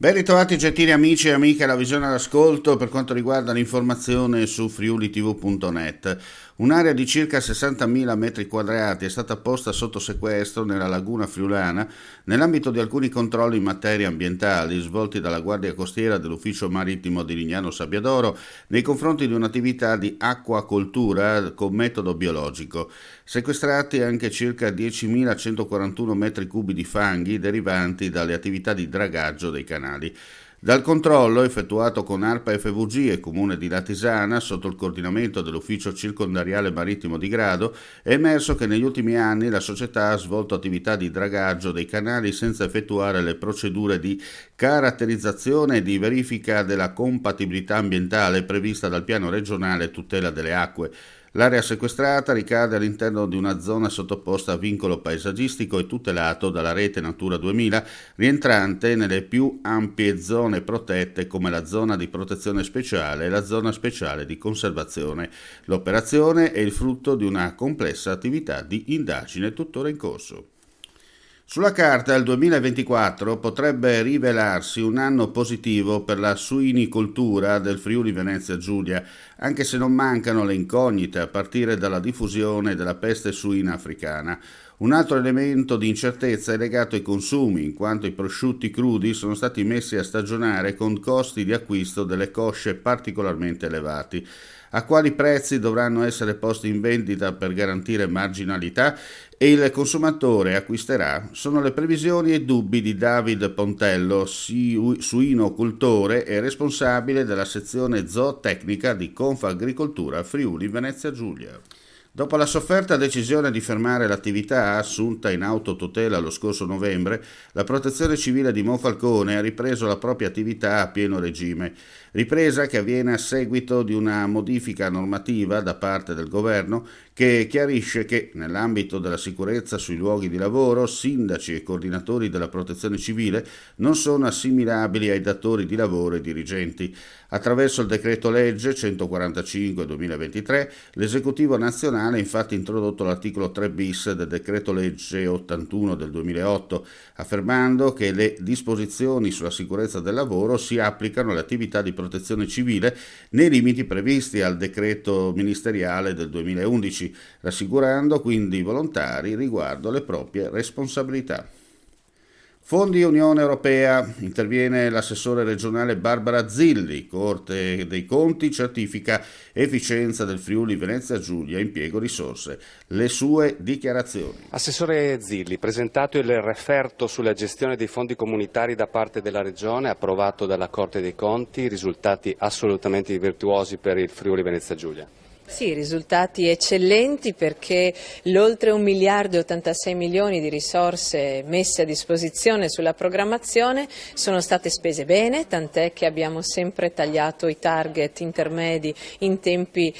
Ben ritrovati gentili amici e amiche alla visione all'ascolto per quanto riguarda l'informazione su friulitv.net. Un'area di circa 60.000 metri quadrati è stata posta sotto sequestro nella laguna friulana nell'ambito di alcuni controlli in materia ambientali svolti dalla Guardia Costiera dell'Ufficio Marittimo di Lignano Sabbiadoro nei confronti di un'attività di acquacoltura con metodo biologico. Sequestrati anche circa 10.141 metri cubi di fanghi derivanti dalle attività di dragaggio dei canali. Dal controllo effettuato con ARPA FVG e Comune di Latisana sotto il coordinamento dell'Ufficio Circondariale Marittimo di Grado è emerso che negli ultimi anni la società ha svolto attività di dragaggio dei canali senza effettuare le procedure di caratterizzazione e di verifica della compatibilità ambientale prevista dal Piano regionale tutela delle acque. L'area sequestrata ricade all'interno di una zona sottoposta a vincolo paesaggistico e tutelato dalla rete Natura 2000, rientrante nelle più ampie zone protette come la zona di protezione speciale e la zona speciale di conservazione. L'operazione è il frutto di una complessa attività di indagine tuttora in corso. Sulla carta il 2024 potrebbe rivelarsi un anno positivo per la suinicoltura del Friuli Venezia Giulia, anche se non mancano le incognite a partire dalla diffusione della peste suina africana. Un altro elemento di incertezza è legato ai consumi, in quanto i prosciutti crudi sono stati messi a stagionare con costi di acquisto delle cosce particolarmente elevati. A quali prezzi dovranno essere posti in vendita per garantire marginalità e il consumatore acquisterà sono le previsioni e dubbi di David Pontello, suinocultore e responsabile della sezione zootecnica di Confagricoltura Friuli Venezia Giulia. Dopo la sofferta decisione di fermare l'attività assunta in autotutela lo scorso novembre, la Protezione Civile di Monfalcone ha ripreso la propria attività a pieno regime. Ripresa che avviene a seguito di una modifica normativa da parte del governo che chiarisce che nell'ambito della sicurezza sui luoghi di lavoro sindaci e coordinatori della protezione civile non sono assimilabili ai datori di lavoro e dirigenti. Attraverso il decreto legge 145/2023 l'esecutivo nazionale ha infatti introdotto l'articolo 3 bis del decreto legge 81 del 2008 affermando che le disposizioni sulla sicurezza del lavoro si applicano alle attività di protezione civile nei limiti previsti al decreto ministeriale del 2011, rassicurando quindi i volontari riguardo alle proprie responsabilità. Fondi Unione Europea, interviene l'assessore regionale Barbara Zilli, Corte dei Conti certifica efficienza del Friuli Venezia Giulia, impiego risorse. Le sue dichiarazioni. Assessore Zilli, presentato il referto sulla gestione dei fondi comunitari da parte della Regione, approvato dalla Corte dei Conti, risultati assolutamente virtuosi per il Friuli Venezia Giulia. Sì, risultati eccellenti perché l'oltre 1 miliardo e 86 milioni di risorse messe a disposizione sulla programmazione sono state spese bene, tant'è che abbiamo sempre tagliato i target intermedi in tempi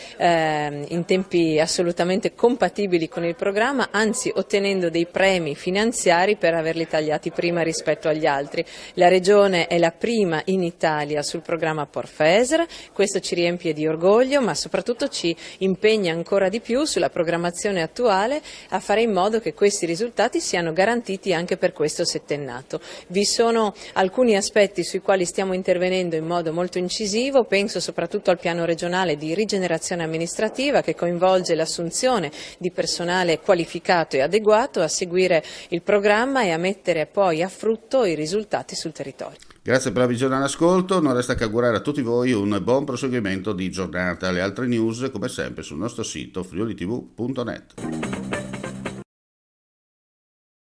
assolutamente compatibili con il programma, anzi ottenendo dei premi finanziari per averli tagliati prima rispetto agli altri. La Regione è la prima in Italia sul programma Porfeser, questo ci riempie di orgoglio ma soprattutto ci impegna ancora di più sulla programmazione attuale a fare in modo che questi risultati siano garantiti anche per questo settennato. Vi sono alcuni aspetti sui quali stiamo intervenendo in modo molto incisivo, penso soprattutto al piano regionale di rigenerazione amministrativa che coinvolge l'assunzione di personale qualificato e adeguato a seguire il programma e a mettere poi a frutto i risultati sul territorio. Grazie per la visione all'ascolto, non resta che augurare a tutti voi un buon proseguimento di giornata. Le altre news come sempre sul nostro sito friulitv.net.